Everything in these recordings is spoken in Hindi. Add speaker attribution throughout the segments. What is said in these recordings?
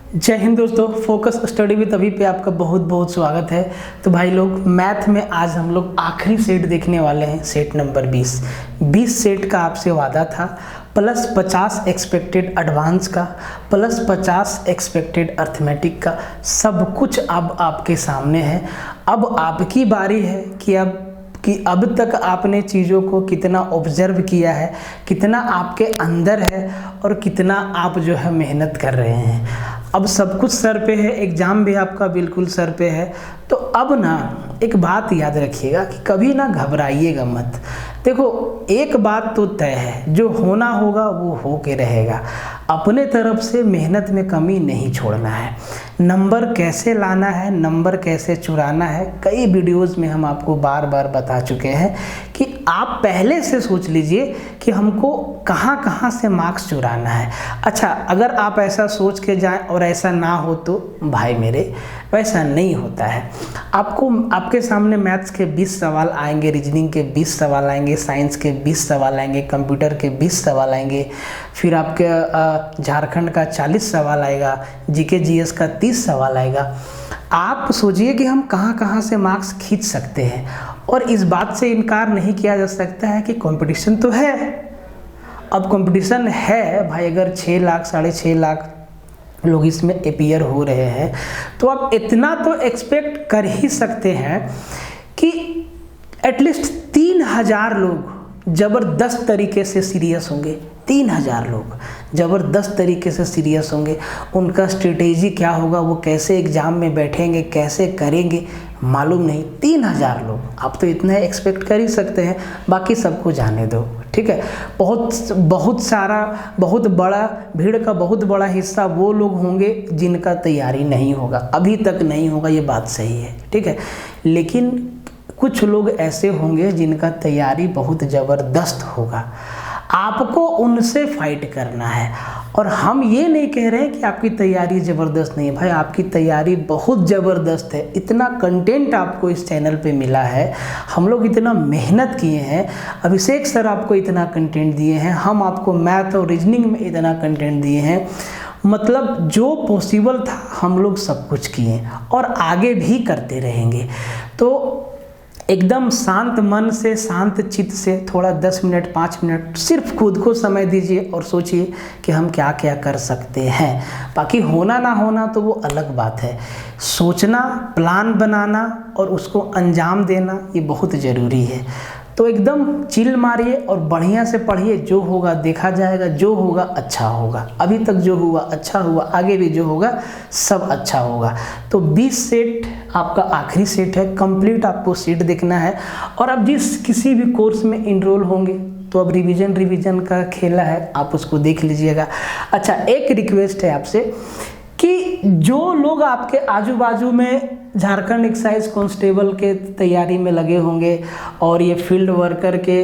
Speaker 1: जय हिंद दोस्तों, फोकस स्टडी विद अभी पे आपका बहुत बहुत स्वागत है। तो भाई लोग, मैथ में आज हम लोग आखिरी सेट देखने वाले हैं, सेट नंबर 20 सेट का आपसे वादा था। प्लस 50 एक्सपेक्टेड एडवांस का, प्लस 50 एक्सपेक्टेड अर्थमेटिक का, सब कुछ अब आपके सामने है। अब आपकी बारी है कि अब तक आपने चीज़ों को कितना ऑब्जर्व किया है, कितना आपके अंदर है और कितना आप जो है मेहनत कर रहे हैं। अब सब कुछ सर पे है, एग्ज़ाम भी आपका बिल्कुल सर पे है। तो अब ना एक बात याद रखिएगा कि कभी ना घबराइएगा मत। देखो, एक बात तो तय है, जो होना होगा वो हो के रहेगा। अपने तरफ से मेहनत में कमी नहीं छोड़ना है। नंबर कैसे लाना है, नंबर कैसे चुराना है, कई वीडियोस में हम आपको बार बार बता चुके हैं कि आप पहले से सोच लीजिए कि हमको कहाँ कहाँ से मार्क्स चुराना है। अच्छा, अगर आप ऐसा सोच के जाएं और ऐसा ना हो तो भाई मेरे, वैसा नहीं होता है। आपके सामने मैथ्स के 20 सवाल आएंगे, रीजनिंग के 20 सवाल आएंगे, साइंस के 20 सवाल आएंगे, कंप्यूटर के 20 सवाल आएंगे, फिर आपके झारखंड का 40 सवाल आएगा, जीके जीएस का 30 सवाल आएगा। आप सोचिए कि हम कहाँ कहाँ से मार्क्स खींच सकते हैं। और इस बात से इनकार नहीं किया जा सकता है कि कंपटीशन तो है। अब कंपटीशन है भाई, अगर 6 लाख 6.5 लाख लोग इसमें अपीयर हो रहे हैं तो आप इतना तो एक्सपेक्ट कर ही सकते हैं कि एटलीस्ट 3000 लोग ज़बरदस्त तरीके से सीरियस होंगे। 3000 लोग ज़बरदस्त तरीके से सीरियस होंगे। उनका स्ट्रेटेजी क्या होगा, वो कैसे एग्ज़ाम में बैठेंगे, कैसे करेंगे, मालूम नहीं। 3000 लोग, आप तो इतना एक्सपेक्ट कर ही सकते हैं, बाकी सबको जाने दो, ठीक है। बहुत बड़ा भीड़ का बहुत बड़ा हिस्सा वो लोग होंगे जिनका तैयारी नहीं होगा, अभी तक नहीं होगा, ये बात सही है, ठीक है। लेकिन कुछ लोग ऐसे होंगे जिनका तैयारी बहुत ज़बरदस्त होगा। आपको उनसे फाइट करना है। और हम ये नहीं कह रहे हैं कि आपकी तैयारी ज़बरदस्त नहीं है। भाई, आपकी तैयारी बहुत ज़बरदस्त है। इतना कंटेंट आपको इस चैनल पे मिला है, हम लोग इतना मेहनत किए हैं। अभिषेक सर आपको इतना कंटेंट दिए हैं, हम आपको मैथ और रीजनिंग में इतना कंटेंट दिए हैं। मतलब जो पॉसिबल था हम लोग सब कुछ किए और आगे भी करते रहेंगे। तो एकदम शांत मन से, शांत चित्त से थोड़ा 10 मिनट 5 मिनट सिर्फ खुद को समय दीजिए और सोचिए कि हम क्या क्या कर सकते हैं। बाकी होना ना होना तो वो अलग बात है। सोचना, प्लान बनाना और उसको अंजाम देना, ये बहुत ज़रूरी है। तो एकदम चिल मारिए और बढ़िया से पढ़िए। जो होगा देखा जाएगा, जो होगा अच्छा होगा। अभी तक जो हुआ अच्छा हुआ, आगे भी जो होगा सब अच्छा होगा। तो 20 सेट आपका आखिरी सेट है, कंप्लीट आपको सेट देखना है। और अब जिस किसी भी कोर्स में इनरोल होंगे तो अब रिवीजन का खेला है, आप उसको देख लीजिएगा। अच्छा, एक रिक्वेस्ट है आपसे कि जो लोग आपके आजू बाजू में झारखंड एक्साइज कांस्टेबल के तैयारी में लगे होंगे और ये फील्ड वर्कर के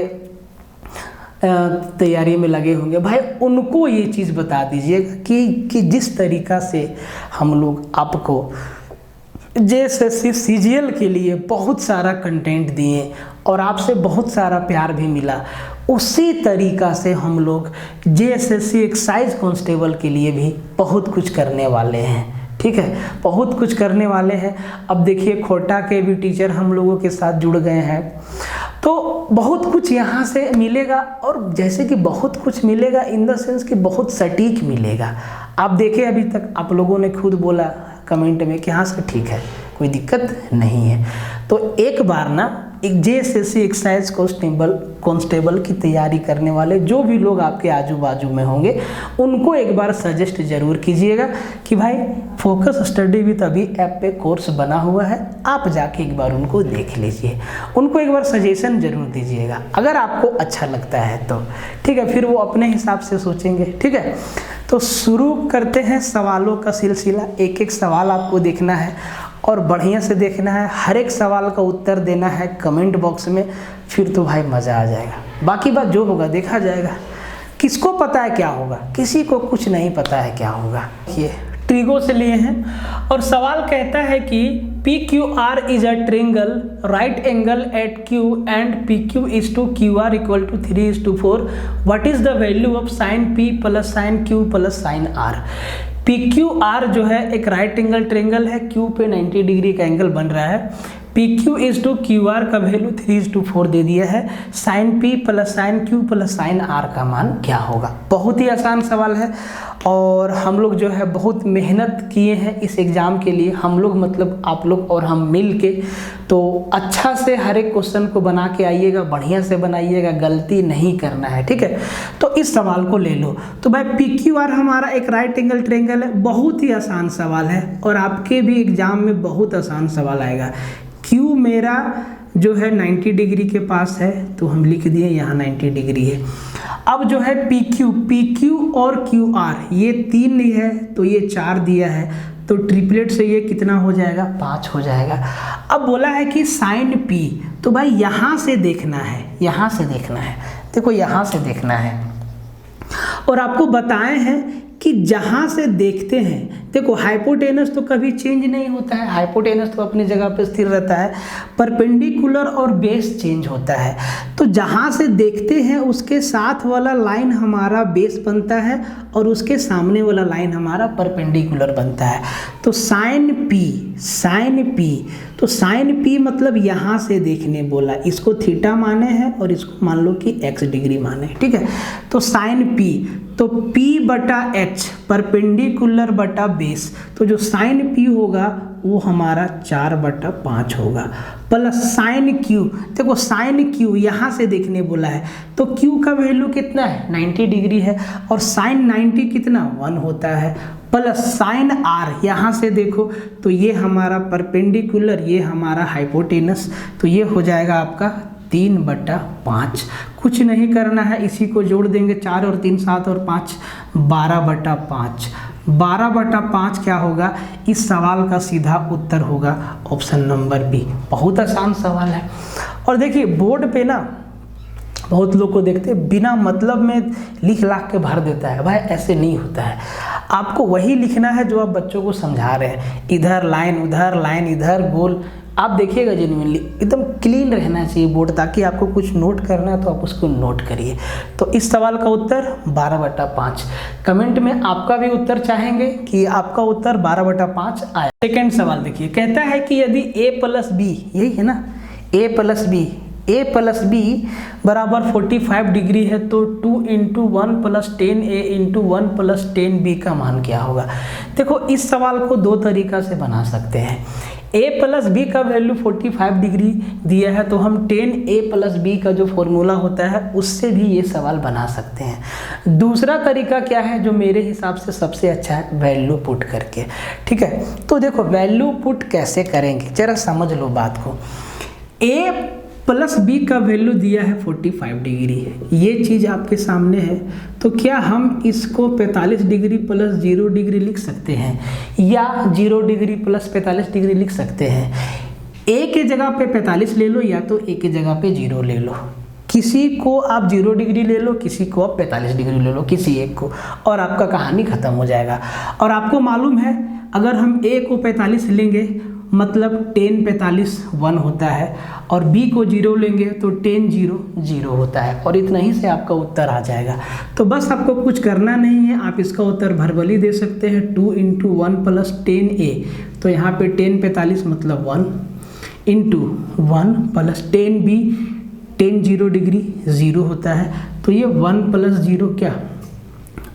Speaker 1: तैयारी में लगे होंगे, भाई उनको ये चीज़ बता दीजिएगा कि जिस तरीक़ा से हम लोग आपको जेएसएससी सीजीएल के लिए बहुत सारा कंटेंट दिए और आपसे बहुत सारा प्यार भी मिला, उसी तरीक़ा से हम लोग जेएसएससी एक्साइज कांस्टेबल के लिए भी बहुत कुछ करने वाले हैं, ठीक है। बहुत कुछ करने वाले हैं। अब देखिए, खोटा के भी टीचर हम लोगों के साथ जुड़ गए हैं, तो बहुत कुछ यहाँ से मिलेगा। और जैसे कि बहुत कुछ मिलेगा इन द सेंस कि बहुत सटीक मिलेगा। आप देखें, अभी तक आप लोगों ने खुद बोला कमेंट में कि हाँ सर ठीक है, कोई दिक्कत नहीं है। तो एक बार ना एक जेएसएससी एक्साइज कांस्टेबल की तैयारी करने वाले जो भी लोग आपके आजू बाजू में होंगे, उनको एक बार सजेस्ट जरूर कीजिएगा कि भाई फोकस स्टडी विद अभी ऐप पे कोर्स बना हुआ है, आप जाके एक बार उनको देख लीजिए। उनको एक बार सजेशन जरूर दीजिएगा, अगर आपको अच्छा लगता है तो, ठीक है। फिर वो अपने हिसाब से सोचेंगे, ठीक है। तो शुरू करते हैं सवालों का सिलसिला। एक एक सवाल आपको देखना है और बढ़िया से देखना है। हर एक सवाल का उत्तर देना है कमेंट बॉक्स में, फिर तो भाई मज़ा आ जाएगा। बाकी बात जो होगा देखा जाएगा। किसको पता है क्या होगा? किसी को कुछ नहीं पता है क्या होगा। ये ट्रिगो से लिए हैं और सवाल कहता है कि PQR is a triangle right angle at Q and PQ is to QR equal to 3:4. What is the value of sin P plus sin Q plus sin R? P Q R जो है एक राइट एंगल ट्रेंगल है, क्यू पे 90 डिग्री का एंगल बन रहा है। P Q is to Q R का वैल्यू 3:4 दे दिया है। Sine P plus sine Q plus sine R का मान क्या होगा। बहुत ही आसान सवाल है और हम लोग जो है बहुत मेहनत किए हैं इस एग्ज़ाम के लिए, हम लोग मतलब आप लोग और हम मिल के। तो अच्छा से हर एक क्वेश्चन को बना के आइएगा, बढ़िया से बनाइएगा, गलती नहीं करना है, ठीक है। तो इस सवाल को ले लो। तो भाई पी क्यू आर हमारा एक राइट एंगल ट्रायंगल है, बहुत ही आसान सवाल है और आपके भी एग्जाम में बहुत आसान सवाल आएगा। क्यू मेरा जो है 90 डिग्री के पास है तो हम लिख दिए यहाँ 90 डिग्री है। अब जो है पी क्यू और क्यू आर ये 3 है तो ये 4 दिया है, तो ट्रिपलेट से ये कितना हो जाएगा, 5 हो जाएगा। अब बोला है कि साइन पी, तो भाई यहाँ से देखना है, यहाँ से देखना है, देखो यहाँ से देखना है। और आपको बताए हैं कि जहाँ से देखते हैं, देखो हाइपोटेनस तो कभी चेंज नहीं होता है, हाइपोटेनस तो अपनी जगह पे स्थिर रहता है, परपेंडिकुलर और बेस चेंज होता है। तो जहाँ से देखते हैं उसके साथ वाला लाइन हमारा बेस बनता है और उसके सामने वाला लाइन हमारा परपेंडिकुलर बनता है। तो साइन पी, तो साइन पी मतलब यहाँ से देखने बोला, इसको थीटा माने हैं और इसको मान लो कि x डिग्री माने, ठीक है। तो साइन पी, तो P बटा H परपेंडिकुलर बटा बेस, तो जो साइन P होगा वो हमारा 4/5 होगा, प्लस साइन Q, देखो साइन Q यहाँ से देखने बोला है तो Q का वैल्यू कितना है, 90 डिग्री है और साइन 90 कितना 1 होता है, प्लस साइन R यहाँ से देखो तो ये हमारा परपेंडिकुलर, ये हमारा हाइपोटेनस, तो ये हो जाएगा आपका 3/5। कुछ नहीं करना है, इसी को जोड़ देंगे, 4 और 3 7 और 5 12/5। 12/5 क्या होगा, इस सवाल का सीधा उत्तर होगा ऑप्शन नंबर बी। बहुत आसान सवाल है। और देखिए बोर्ड पे ना बहुत लोग को देखते हैं बिना मतलब में लिख लाख के भर देता है, भाई ऐसे नहीं होता है। आपको वही लिखना है जो आप बच्चों को समझा रहे हैं, इधर लाइन उधर लाइन इधर गोल। आप देखिएगा जेन्युइनली एकदम क्लीन रहना चाहिए बोर्ड, ताकि आपको कुछ नोट करना है तो आप उसको नोट करिए। तो इस सवाल का उत्तर 12/5। कमेंट में आपका भी उत्तर चाहेंगे कि आपका उत्तर 12/5 आया। सेकेंड सवाल देखिए, कहता है कि यदि a प्लस बी, यही है ना, a प्लस बी बराबर 45 डिग्री है तो 2 × 1 + 10a × 1 + 10b का मान क्या होगा। देखो इस सवाल को दो तरीका से बना सकते हैं। a प्लस बी का वैल्यू 45 डिग्री दिया है तो हम 10a प्लस बी का जो फॉर्मूला होता है उससे भी ये सवाल बना सकते हैं। दूसरा तरीका क्या है जो मेरे हिसाब से सबसे अच्छा है, वैल्यू पुट करके, ठीक है। तो देखो वैल्यू पुट कैसे करेंगे जरा समझ लो बात को। a प्लस बी का वैल्यू दिया है 45 डिग्री है, ये चीज़ आपके सामने है, तो क्या हम इसको 45 डिग्री प्लस 0 डिग्री लिख सकते हैं या 0 डिग्री प्लस 45 डिग्री लिख सकते हैं। a के जगह पे 45 ले लो या तो a के जगह पे 0 ले लो, किसी को आप 0 डिग्री ले लो, किसी को आप 45 डिग्री ले लो, किसी एक को, और आपका कहानी खत्म हो जाएगा। और आपको मालूम है अगर हम a को 45 लेंगे मतलब 10 45 1 होता है और b को 0 लेंगे तो 10 0 0 होता है, और इतना ही से आपका उत्तर आ जाएगा। तो बस आपको कुछ करना नहीं है, आप इसका उत्तर भरबली दे सकते हैं 2 × 1 + 10a, तो यहाँ पे 10 45 मतलब 1 × 1 + 10b, 10 0 डिग्री 0 होता है, तो ये 1 + 0 क्या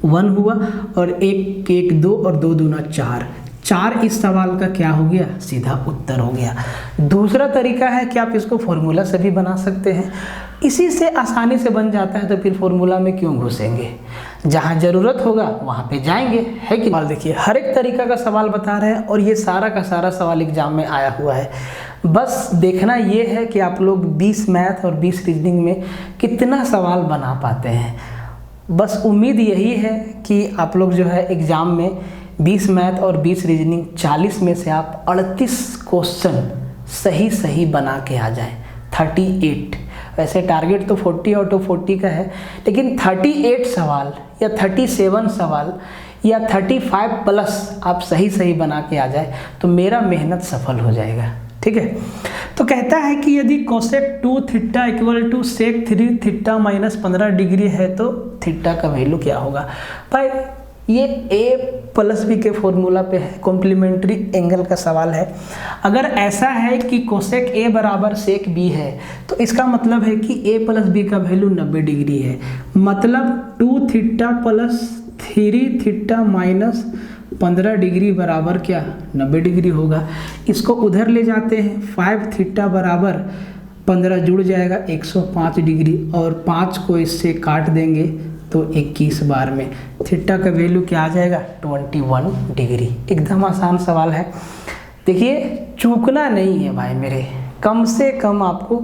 Speaker 1: 1 हुआ, और 1 1 2 और 2 दूना 4 इस सवाल का क्या हो गया, सीधा उत्तर हो गया। दूसरा तरीका है कि आप इसको फॉर्मूला से भी बना सकते हैं, इसी से आसानी से बन जाता है, तो फिर फॉर्मूला में क्यों घुसेंगे, जहाँ ज़रूरत होगा वहाँ पे जाएंगे, है कि। देखिए हर एक तरीका का सवाल बता रहे हैं और ये सारा का सारा सवाल एग्जाम में आया हुआ है। बस देखना ये है कि आप लोग 20 मैथ और 20 रीजनिंग में कितना सवाल बना पाते हैं। बस उम्मीद यही है कि आप लोग जो है एग्ज़ाम में 20 मैथ और 20 रीजनिंग 40 में से आप 38 क्वेश्चन सही बना के आ जाएं, 38। वैसे टारगेट तो 40 आउट ऑफ 40 का है, लेकिन 38 सवाल या 37 सवाल या 35 प्लस आप सही बना के आ जाए तो मेरा मेहनत सफल हो जाएगा, ठीक है। तो कहता है कि यदि कोसेक 2 थीटा = सेक 3 थीटा - 15 डिग्री है तो थीटा का वैल्यू क्या होगा। भाई ये a प्लस बी के फॉर्मूला पे है, कॉम्प्लीमेंट्री एंगल का सवाल है। अगर ऐसा है कि कोसेक a बराबर सेक b है तो इसका मतलब है कि a प्लस बी का वैल्यू 90 डिग्री है, मतलब 2 theta plus 3 theta minus 15 degree बराबर क्या 90 डिग्री होगा। इसको उधर ले जाते हैं, 5 थीटा बराबर 15 जुड़ जाएगा 105 डिग्री, और 5 को इससे काट देंगे तो 21 बार में थीटा का वैल्यू क्या आ जाएगा 21 डिग्री। एकदम आसान सवाल है। देखिए चूकना नहीं है भाई मेरे, कम से कम आपको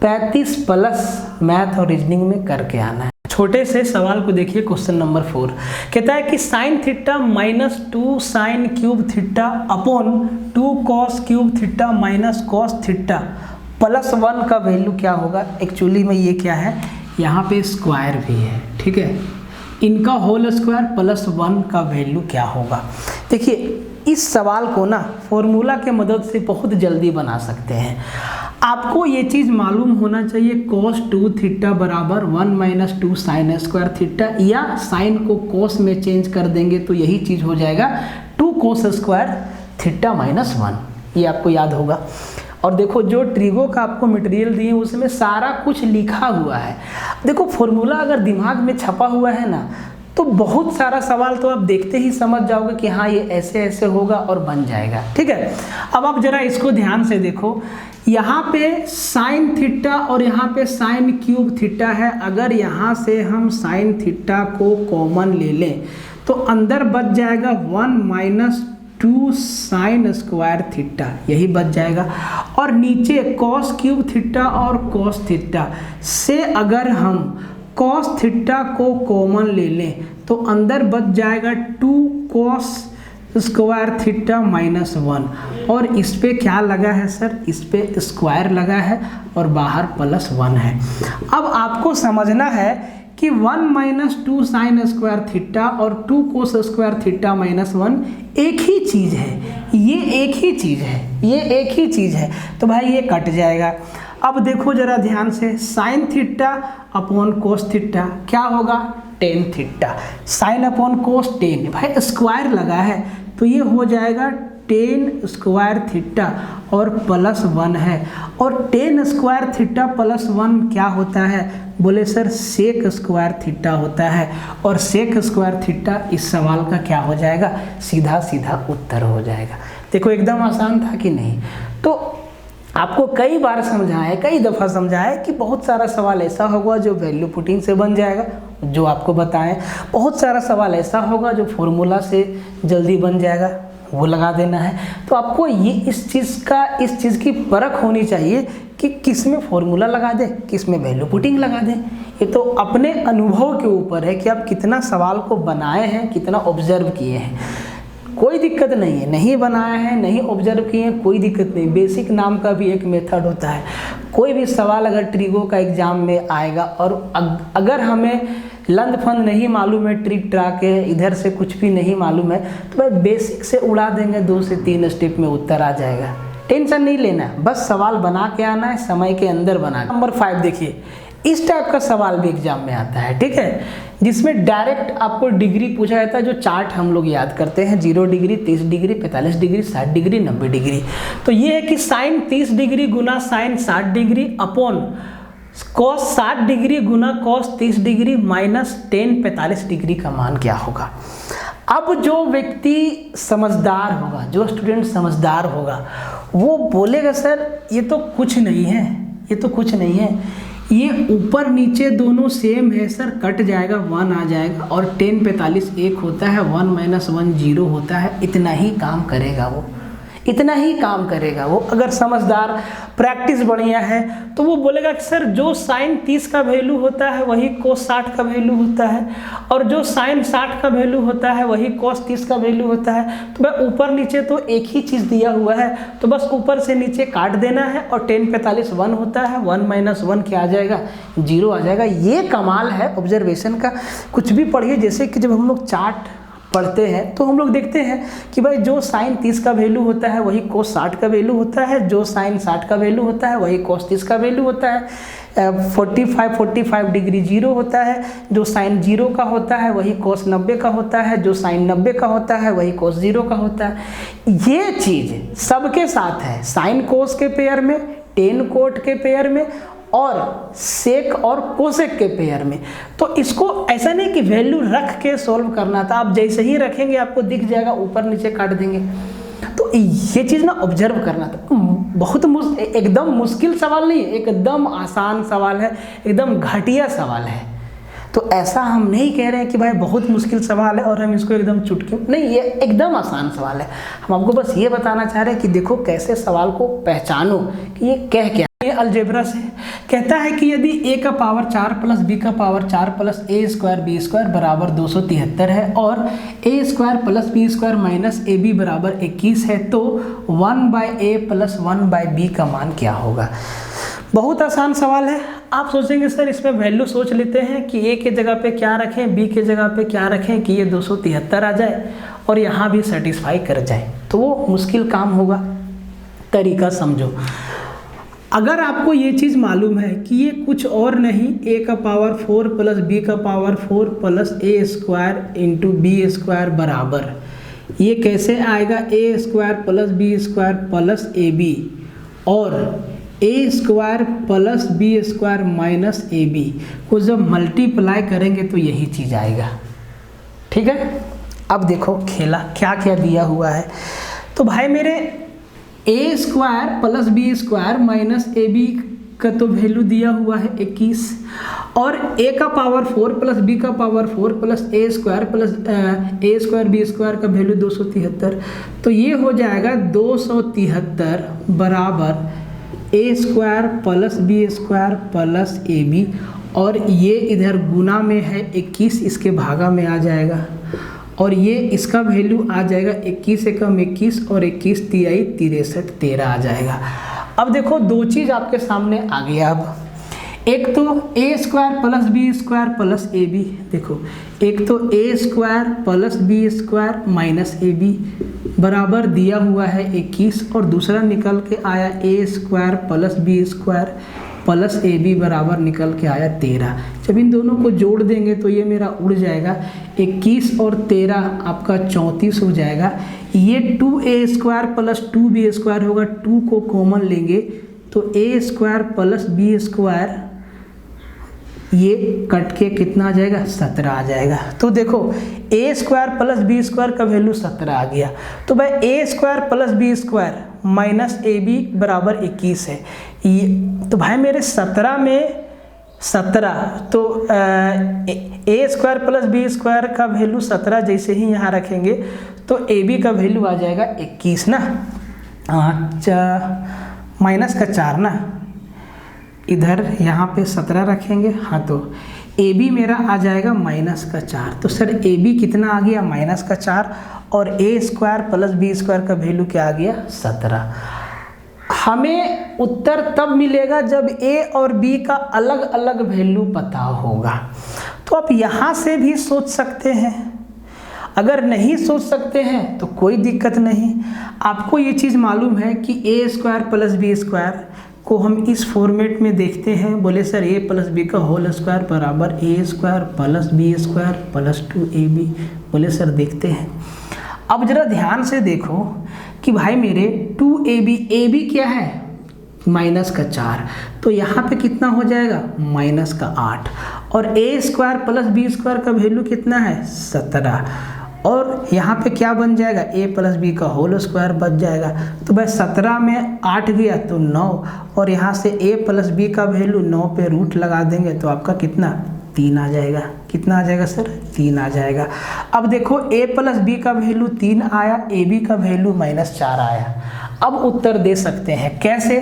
Speaker 1: 35 प्लस मैथ और रीजनिंग में करके आना है। छोटे से सवाल को देखिए, क्वेश्चन नंबर 4 कहता है कि sine theta minus 2 sine cube theta upon 2 cos cube theta minus cos theta plus 1 का वैल्यू क्या होगा। एक्चुअली में ये क्या है, यहाँ पे स्क्वायर भी है, ठीक है, इनका होल स्क्वायर प्लस 1 का वैल्यू क्या होगा। देखिए इस सवाल को ना फॉर्मूला के मदद से बहुत जल्दी बना सकते हैं। आपको ये चीज़ मालूम होना चाहिए, cos 2 थीटा बराबर 1 माइनस 2 साइन स्क्वायर थीटा, या साइन को cos में चेंज कर देंगे तो यही चीज़ हो जाएगा 2 cos स्क्वायर थीटा माइनस 1, ये आपको याद होगा। और देखो जो ट्रिगो का आपको मटेरियल दिए उसमें सारा कुछ लिखा हुआ है। देखो फॉर्मूला अगर दिमाग में छपा हुआ है ना तो बहुत सारा सवाल तो आप देखते ही समझ जाओगे कि हाँ ये ऐसे ऐसे होगा और बन जाएगा, ठीक है। अब आप जरा इसको ध्यान से देखो, यहाँ पे साइन थीटा और यहाँ पे साइन क्यूब थीटा है। अगर यहाँ से हम साइन थीटा को कॉमन ले लें तो अंदर बच जाएगा 1 माइनस 2 साइन स्क्वायर थीटा, यही बच जाएगा। और नीचे कॉस क्यूब थीटा और कॉस थीटा से अगर हम कॉस थीटा को कॉमन ले लें तो अंदर बच जाएगा 2 कॉस स्क्वायर थीटा माइनस 1, और इस पे क्या लगा है सर, इस पे स्क्वायर लगा है और बाहर प्लस 1 है। अब आपको समझना है कि 1 माइनस 2 साइन स्क्वायर थीटा और 2 कोस स्क्वायर थीटा माइनस 1 एक ही चीज़ है, ये एक ही चीज़ है, ये एक ही चीज़ है, तो भाई ये कट जाएगा। अब देखो जरा ध्यान से, sine theta upon cos theta क्या होगा, टेन थीटा, साइन अपॉन कोस 10, भाई स्क्वायर लगा है तो ये हो जाएगा 10 स्क्वायर थीटा और प्लस 1 है। और 10 स्क्वायर थीटा प्लस 1 क्या होता है, बोले सर सेक स्क्वायर थीटा होता है, और सेक स्क्वायर थीटा इस सवाल का क्या हो जाएगा, सीधा सीधा उत्तर हो जाएगा। देखो एकदम आसान था कि नहीं। तो आपको कई बार समझाएं, कई दफ़ा समझाएं कि बहुत सारा सवाल ऐसा होगा जो वैल्यू पुटिंग से बन जाएगा, जो आपको बताएं, बहुत सारा सवाल ऐसा होगा जो फॉर्मूला से जल्दी बन जाएगा, वो लगा देना है। तो आपको ये इस चीज़ की परख होनी चाहिए कि किस में फॉर्मूला लगा दें, किस में वैल्यू पुटिंग लगा दें। ये तो अपने अनुभव के ऊपर है कि आप कितना सवाल को बनाए हैं, कितना ऑब्जर्व किए हैं। कोई दिक्कत नहीं है, नहीं बनाया है, नहीं ऑब्जर्व किए हैं, कोई दिक्कत नहीं। बेसिक नाम का भी एक मेथड होता है। कोई भी सवाल अगर ट्रिगो का एग्जाम में आएगा और अगर हमें लंद फंद नहीं मालूम है, ट्रिक ट्राक है, इधर से कुछ भी नहीं मालूम है, तो भाई बेसिक से उड़ा देंगे, 2 से 3 स्टेप में उत्तर आ जाएगा। टेंशन नहीं लेना, बस सवाल बना के आना है, समय के अंदर बना। नंबर 5 देखिए, इस टाइप का सवाल भी एग्जाम में आता है, ठीक है, जिसमें डायरेक्ट आपको डिग्री पूछा जाता है। जो चार्ट हम लोग याद करते हैं, 0 degree, 30 degree, 45 degree, 60 degree, 90 degree. तो ये है कि साइन 30 डिग्री गुना sine 60 degree upon cos 60 degree गुना cos 30 degree minus ten 45 degree का मान क्या होगा। अब जो व्यक्ति समझदार होगा, जो स्टूडेंट समझदार होगा, वो बोलेगा सर ये तो कुछ नहीं है, ये तो कुछ नहीं है, ये ऊपर नीचे दोनों सेम है सर, कट जाएगा, 1 आ जाएगा, और 10 45 1 होता है, 1 माइनस 1 0 होता है। इतना ही काम करेगा वो, इतना ही काम करेगा वो। अगर समझदार, प्रैक्टिस बढ़िया है तो वो बोलेगा कि सर जो साइन 30 का वैल्यू होता है वही कोस 60 का वैल्यू होता है, और जो साइन 60 का वैल्यू होता है वही कोस 30 का वैल्यू होता है। तो भाई ऊपर नीचे तो एक ही चीज़ दिया हुआ है, तो बस ऊपर से नीचे काट देना है, और 10 45 1 होता है, 1 माइनस 1 क्या आ जाएगा, 0 आ जाएगा। ये कमाल है ऑब्जर्वेशन का। कुछ भी पढ़िए, जैसे कि जब हम लोग चार्ट पढ़ते हैं तो हम लोग देखते हैं कि भाई जो साइन 30 का वैल्यू होता है वही कोस 60 का वैल्यू होता है, जो साइन 60 का वैल्यू होता है वही कोस 30 का वैल्यू होता है। 45 डिग्री 0 होता है, जो साइन 0 का होता है वही कोस 90 का होता है, जो साइन 90 का होता है वही कोस 0 का होता है। ये चीज़ सबके साथ है, साइन कोस के पेयर में, टेन कोट के पेयर में और सेक और कोसेक के पेयर में। तो इसको ऐसा नहीं कि वैल्यू रख के सॉल्व करना था, आप जैसे ही रखेंगे आपको दिख जाएगा, ऊपर नीचे काट देंगे। तो ये चीज़ ना ऑब्जर्व करना था। बहुत एकदम मुश्किल सवाल नहीं है, एकदम आसान सवाल है, एकदम घटिया सवाल है। तो ऐसा हम नहीं कह रहे हैं कि भाई बहुत मुश्किल सवाल है और हम इसको एकदम चुटकी, नहीं, ये एकदम आसान सवाल है। हम आपको बस ये बताना चाह रहे हैं कि देखो कैसे सवाल को पहचानो कि ये कह क्या। ये अलजेब्रा से कहता है कि यदि a का पावर 4 प्लस b का power 4 plus a square b square बराबर 273 है और a square plus b square minus ab बराबर 21 है, तो 1/a प्लस 1/b का मान क्या होगा। बहुत आसान सवाल है। आप सोचेंगे सर इसमें वैल्यू सोच लेते हैं कि a के जगह पे क्या रखें, b के जगह पे क्या रखें कि ये 273 आ जाए और यहाँ भी सेटिस्फाई कर जाए, तो वो मुश्किल काम होगा। तरीका समझो। अगर आपको ये चीज़ मालूम है कि ये कुछ और नहीं, a का पावर 4 प्लस b का power 4 plus a square into B square बराबर, ये कैसे आएगा, a square plus b square plus ab और a square plus b square minus ab को जब मल्टीप्लाई करेंगे तो यही चीज़ आएगा। ठीक है, अब देखो खेला क्या क्या दिया हुआ है। तो भाई मेरे a square plus B square minus A B का तो वैल्यू दिया हुआ है 21 और a का पावर 4 प्लस b का power 4 plus a square plus a square B square का वैल्यू 273, तो ये हो जाएगा 273 बराबर a square plus B square plus A B और ये इधर गुना में है 21, इसके भागा में आ जाएगा और ये इसका वैल्यू आ जाएगा 21 से कम 21 और 21 तिहाई 63 13 आ जाएगा। अब देखो दो चीज़ आपके सामने आ गया। अब एक तो a square plus B square plus A B, देखो एक तो a square plus B square minus A B बराबर दिया हुआ है 21 और दूसरा निकल के आया a square plus B square plus A B बराबर निकल के आया 13। जब इन दोनों को जोड़ देंगे तो ये मेरा उड़ जाएगा, 21 और 13 आपका 34 हो जाएगा। ये 2a square plus 2b square होगा, 2 को कॉमन लेंगे तो a square plus b square ये कट के कितना आ जाएगा, 17 आ जाएगा। तो देखो a square plus B square का वैल्यू 17 आ गया। तो भाई a square plus B square minus A B बराबर 21 है। ये तो भाई मेरे 17 में 17 तो a square plus B square का वैल्यू 17 जैसे ही यहाँ रखेंगे तो ए बी का वैल्यू आ जाएगा 21 ना, माइनस का 4 ना, इधर यहाँ पे 17 रखेंगे, हाँ तो ए बी मेरा आ जाएगा माइनस का 4। तो सर ए बी कितना आ गया, माइनस का 4 और a square plus B square का वैल्यू क्या आ गया, 17। हमें उत्तर तब मिलेगा जब a और b का अलग अलग वैल्यू पता होगा। तो आप यहाँ से भी सोच सकते हैं, अगर नहीं सोच सकते हैं तो कोई दिक्कत नहीं। आपको ये चीज़ मालूम है कि a square plus B square को हम इस फॉर्मेट में देखते हैं, बोले सर a प्लस बी का होल स्क्वायर बराबर a square plus B square plus 2ab, बोले सर देखते हैं। अब जरा ध्यान से देखो कि भाई मेरे 2ab क्या है, माइनस का 4, तो यहाँ पे कितना हो जाएगा, माइनस का 8 और a square plus B square का वैल्यू कितना है, 17 और यहाँ पे क्या बन जाएगा, a प्लस बी का होल स्क्वायर बच जाएगा। तो भाई 17 में 8 गया तो 9 और यहाँ से a प्लस बी का वैल्यू 9 पे रूट लगा देंगे तो आपका कितना, 3 आ जाएगा। कितना आ जाएगा सर, 3 आ जाएगा। अब देखो a प्लस बी का वैल्यू 3 आया, ए बी का वैल्यू -4 आया। अब उत्तर दे सकते हैं कैसे,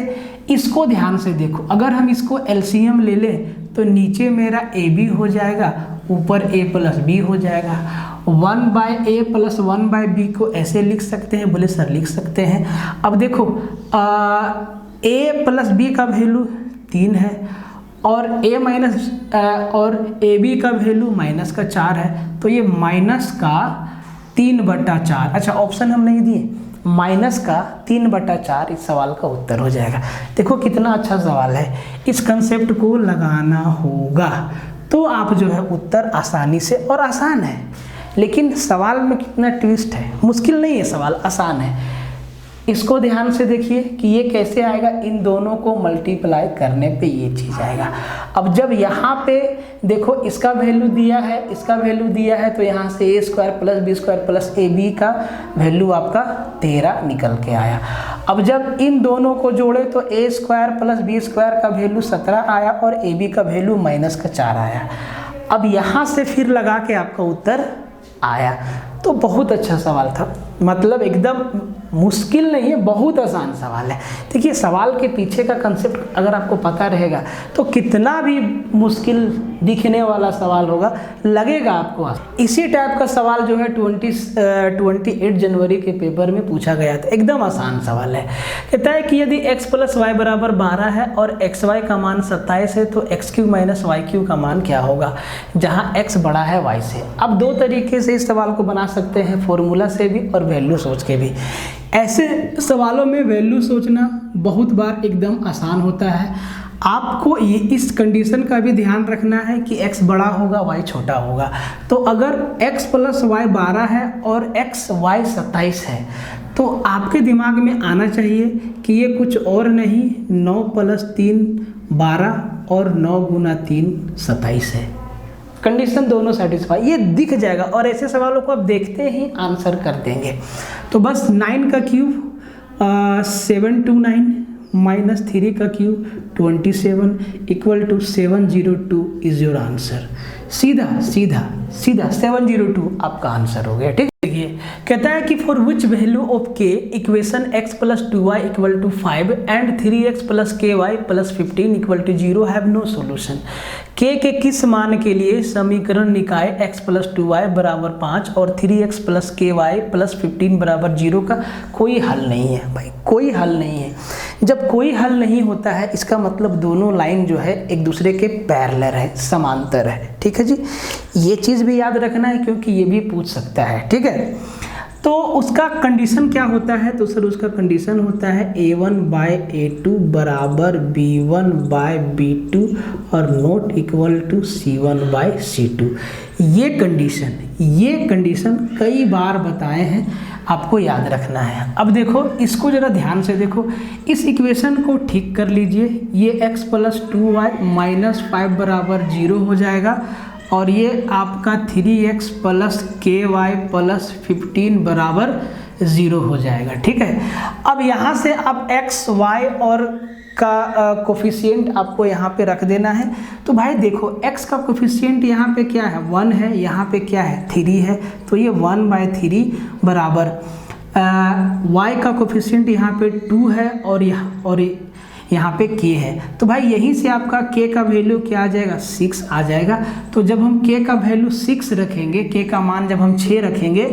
Speaker 1: इसको ध्यान से देखो। अगर हम इसको एलसीएम ले लें तो नीचे मेरा ए बी हो जाएगा, ऊपर a प्लस बी हो जाएगा। 1/a प्लस 1/b को ऐसे लिख सकते हैं, बोले सर लिख सकते हैं। अब देखो a प्लस बी का वैल्यू 3 है और a माइनस और ए बी का वैल्यू -4 है, तो ये माइनस का 3/4। अच्छा ऑप्शन हम नहीं दिए, माइनस का 3/4 इस सवाल का उत्तर हो जाएगा। देखो कितना अच्छा सवाल है, इस कंसेप्ट को लगाना होगा तो आप जो है उत्तर आसानी से, और आसान है लेकिन सवाल में कितना ट्विस्ट है, मुश्किल नहीं है सवाल, आसान है। इसको ध्यान से देखिए कि ये कैसे आएगा, इन दोनों को मल्टीप्लाई करने पे ये चीज़ आएगा। अब जब यहाँ पे देखो इसका वैल्यू दिया है, इसका वैल्यू दिया है, तो यहाँ से a² + b² + ab का वैल्यू आपका 13 निकल के आया। अब जब इन दोनों को जोड़े तो a² + b² का वैल्यू 17 आया और ab का वैल्यू -4 आया। अब यहाँ से फिर लगा के आपका उत्तर आया। तो बहुत अच्छा सवाल था, मतलब एकदम मुश्किल नहीं है, बहुत आसान सवाल है। देखिए सवाल के पीछे का कंसेप्ट अगर आपको पता रहेगा तो कितना भी मुश्किल दिखने वाला सवाल होगा लगेगा आपको आसान। इसी टाइप का सवाल जो है 28 जनवरी के पेपर में पूछा गया था, एकदम आसान सवाल है। कहता है कि यदि x + y = 12 है और xy का मान 27 है तो x³ - y³ का मान क्या होगा, जहाँ x बड़ा है y से। अब दो तरीके से इस सवाल को बना सकते हैं, फॉर्मूला से भी और वैल्यू सोच के भी। ऐसे सवालों में वैल्यू सोचना बहुत बार एकदम आसान होता है। आपको ये इस कंडीशन का भी ध्यान रखना है कि x बड़ा होगा y छोटा होगा। तो अगर x + y 12 है और xy 27 है तो आपके दिमाग में आना चाहिए कि ये कुछ और नहीं 9 + 3 12 और 9 × 3 27 है। कंडीशन दोनों सेटिस्फाई, ये दिख जाएगा और ऐसे सवालों को आप देखते ही आंसर कर देंगे। तो बस 9 का क्यूब 729 - 3 का क्यूब 27 = 702 इज योर आंसर। सीधा सीधा सीधा 702 आपका आंसर हो गया। ठीक है, कहता है कि for which value of k equation x + 2y = 5 and 3x + ky + 15 = 0 have no solution. k के किस मान के लिए समीकरण निकाय x + 2y = 5 और 3x + ky + 15 = 0 का कोई हल नहीं है। भाई कोई हल नहीं है, जब कोई हल नहीं होता है इसका मतलब दोनों लाइन जो है एक दूसरे के पैरेलल है, समांतर है। ठीक है जी, ये चीज़ भी याद रखना है क्योंकि ये भी पूछ सकता है। ठीक है, तो उसका कंडीशन क्या होता है, तो सर उसका कंडीशन होता है a1/a2 = b1/b2 और नॉट इक्वल टू c1/c2। ये कंडीशन कई बार बताए हैं, आपको याद रखना है। अब देखो इसको जरा ध्यान से देखो, इस इक्वेशन को ठीक कर लीजिए। ये x + 2y - 5 = 0 हो जाएगा और ये आपका 3x + ky + 15 = 0 हो जाएगा। ठीक है, अब यहाँ से आप x y और का कोफिशिएंट आपको यहाँ पे रख देना है। तो भाई देखो x का कोफिशिएंट यहाँ पे क्या है 1 है, यहाँ पे क्या है 3 है, तो ये 1/3 बराबर y का कोफिशिएंट यहाँ पे 2 है और यहाँ पे k है। तो भाई यहीं से आपका k का वैल्यू क्या आ जाएगा 6 आ जाएगा। तो जब हम k का वैल्यू 6 रखेंगे, k का मान जब हम 6 रखेंगे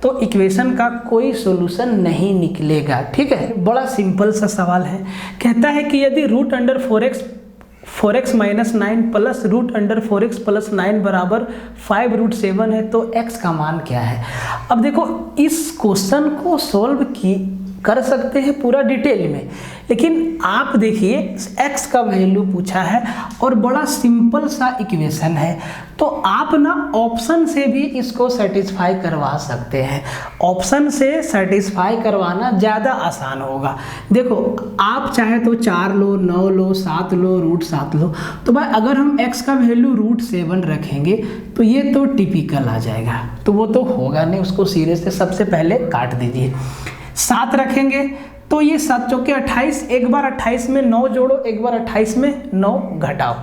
Speaker 1: तो इक्वेशन का कोई सॉल्यूशन नहीं निकलेगा। ठीक है, बड़ा सिंपल सा सवाल है। कहता है कि यदि √4x - 9 प्लस √4x + 9 = 5√7 है तो x का मान क्या है। अब देखो इस क्वेश्चन को सॉल्व कर सकते हैं पूरा डिटेल में, लेकिन आप देखिए x का वैल्यू पूछा है और बड़ा सिंपल सा इक्वेशन है, तो आप ना ऑप्शन से भी इसको सेटिस्फाई करवा सकते हैं। ऑप्शन से सेटिस्फाई करवाना ज़्यादा आसान होगा। देखो आप चाहे तो 4 लो, 9 लो, 7 लो, √7 लो। तो भाई अगर हम x का वैल्यू √7 रखेंगे तो ये तो टिपिकल आ जाएगा, तो वो तो होगा नहीं, उसको सीधे से सबसे पहले काट दीजिए। 7 रखेंगे तो ये 7 चौके 28, एक बार 28 में 9 जोड़ो, एक बार 28 में 9 घटाओ,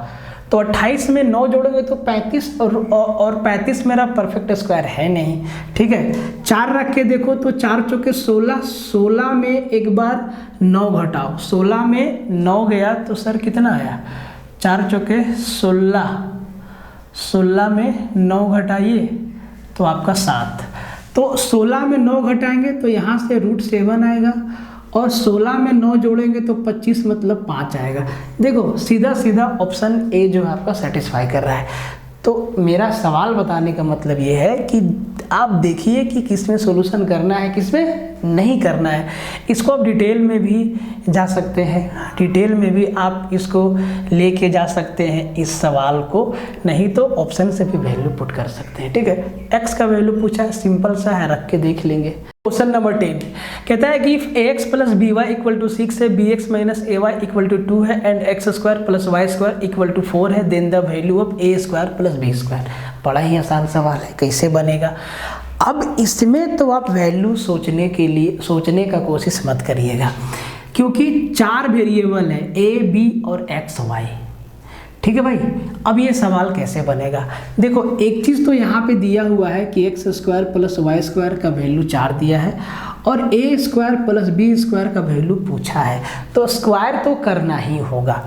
Speaker 1: तो 28 में 9 जोड़ोगे तो 35 और 35 मेरा परफेक्ट स्क्वायर है नहीं। ठीक है, 4 रख के देखो तो 4 चौके 16, 16 में एक बार 9 घटाओ, 16 में 9 गया तो सर कितना आया 4 चौके 16, 16 में 9 घटाइए तो आपका 7। तो 16 में 9 घटाएंगे तो यहाँ से √7 आएगा और 16 में 9 जोड़ेंगे तो 25 मतलब 5 आएगा। देखो सीधा सीधा ऑप्शन ए जो है आपका सेटिस्फाई कर रहा है। तो मेरा सवाल बताने का मतलब ये है कि आप देखिए कि किसमें सॉल्यूशन करना है, किसमें नहीं करना है। इसको आप डिटेल में भी जा सकते हैं, डिटेल में भी आप इसको लेके जा सकते हैं इस सवाल को, नहीं तो ऑप्शन से भी वैल्यू पुट कर सकते हैं। ठीक है, x का वैल्यू पूछा है, सिंपल सा है, रख के देख लेंगे। क्वेश्चन नंबर 10 कहता है कि if ax plus B Y equal to 6 है, bx minus A Y equal to 2 है and X square plus Y square equal to 4 है, then the value of A square plus B square. बड़ा ही आसान सवाल है, कैसे बनेगा। अब इसमें तो आप वैल्यू सोचने का कोशिश मत करिएगा, क्योंकि 4 वेरिएबल है a, b और x, y। ठीक है भाई, अब ये सवाल कैसे बनेगा। देखो एक चीज़ तो यहाँ पे दिया हुआ है कि X square plus Y square का वैल्यू 4 दिया है और A square plus B square का वैल्यू पूछा है, तो स्क्वायर तो करना ही होगा।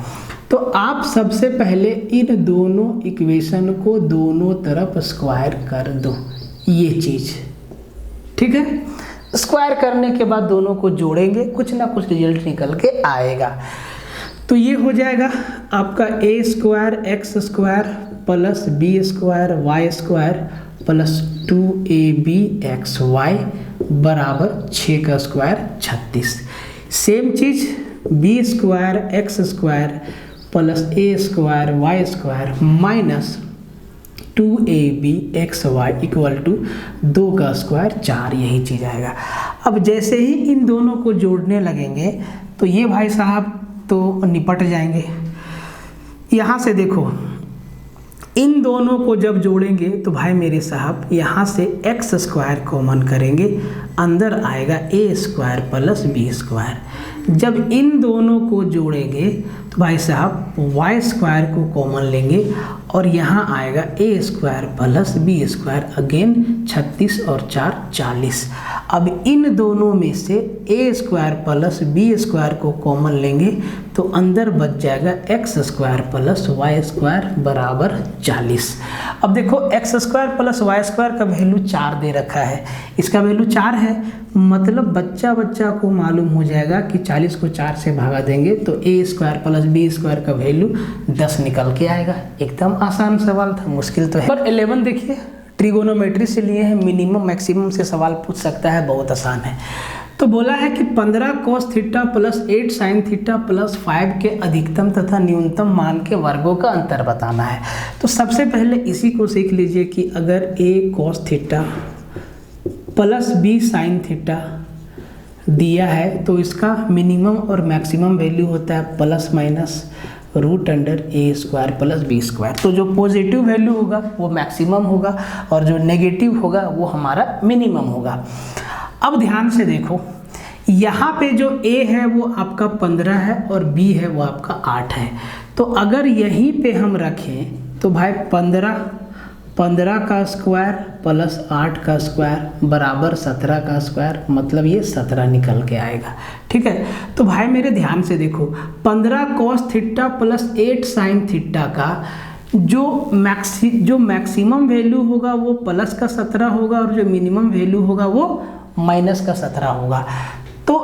Speaker 1: तो आप सबसे पहले इन दोनों इक्वेशन को दोनों तरफ स्क्वायर कर दो, ये चीज़। ठीक है, स्क्वायर करने के बाद दोनों को जोड़ेंगे, कुछ ना कुछ रिजल्ट निकल के आएगा। तो ये हो जाएगा आपका A square X square plus B square Y square plus 2ab(xy) बराबर 6 का स्क्वायर 36। सेम चीज़ B square X square plus A square Y square minus 2ab(xy) equal to 2 का स्क्वायर 4, यही चीज़ आएगा। अब जैसे ही इन दोनों को जोड़ने लगेंगे तो ये भाई साहब तो निपट जाएंगे। यहाँ से देखो, इन दोनों को जब जोड़ेंगे तो भाई मेरे साहब यहाँ से एक्स स्क्वायर कॉमन करेंगे, अंदर आएगा A square plus B square. जब इन दोनों को जोड़ेंगे तो भाई साहब वाई स्क्वायर को कॉमन लेंगे और यहाँ आएगा A square plus B square, again 36 और 4 40। अब इन दोनों में से A square plus B square को कॉमन लेंगे तो अंदर बच जाएगा X square plus Y square बराबर 40। अब देखो X square plus Y square का वैल्यू 4 दे रखा है, इसका वैल्यू 4 है, मतलब बच्चा को मालूम हो जाएगा कि 40 को 4 से भागा देंगे तो ए स्क्वायर प्लस बी स्क्वायर का वैल्यू 10 निकल के आएगा। एकदम आसान सवाल था, मुश्किल तो है। पर 11 देखिए, ट्रिगोनोमेट्री से लिए हैं, मिनिमम मैक्सिमम से सवाल पूछ सकता है, बहुत आसान है। तो बोला है कि 15 cos theta plus 8 sin theta plus 5 के अधिकतम तथा न्यूनतम मान के वर्गों का अंतर बताना है। तो सबसे पहले इसी को सीख लीजिए कि अगर a cos theta plus b sin theta दिया है तो इसका मिनिमम और मैक्सिमम वैल्यू होता है plus minus √a² plus b²। तो जो पॉजिटिव वैल्यू होगा वो मैक्सिमम होगा और जो नेगेटिव होगा वो हमारा मिनिमम होगा। अब ध्यान से देखो, यहाँ पे जो a है वो आपका 15 है और b है वो आपका 8 है। तो अगर यहीं पे हम रखें तो भाई 15 का स्क्वायर प्लस 8 का स्क्वायर बराबर 17 का स्क्वायर, मतलब ये 17 निकल के आएगा। ठीक है, तो भाई मेरे ध्यान से देखो, 15 cos theta plus 8 sin theta का जो मैक्सिमम वैल्यू होगा वो प्लस का 17 होगा और जो मिनिमम वैल्यू होगा वो माइनस का 17 होगा। तो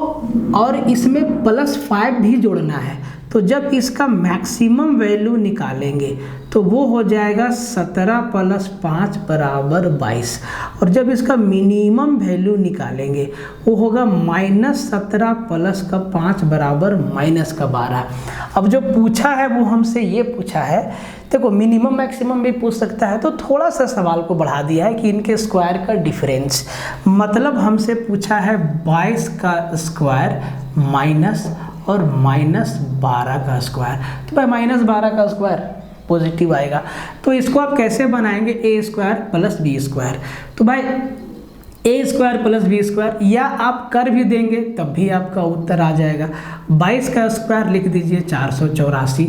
Speaker 1: और इसमें प्लस 5 भी जोड़ना है, तो जब इसका मैक्सिमम वैल्यू निकालेंगे तो वो हो जाएगा 17 प्लस 5 बराबर 22 और जब इसका मिनिमम वैल्यू निकालेंगे वो होगा -17 प्लस का 5 बराबर -12। अब जो पूछा है वो हमसे ये पूछा है, देखो मिनिमम मैक्सिमम भी पूछ सकता है, तो थोड़ा सा सवाल को बढ़ा दिया है कि इनके स्क्वायर का डिफरेंस, मतलब हमसे पूछा है 22 का स्क्वायर माइनस और -12 का स्क्वायर। तो भाई -12 का स्क्वायर पॉजिटिव आएगा, तो इसको आप कैसे बनाएंगे, a² प्लस b²। तो भाई a² प्लस b², या आप कर भी देंगे तब भी आपका उत्तर आ जाएगा। 22 का स्क्वायर लिख दीजिए 484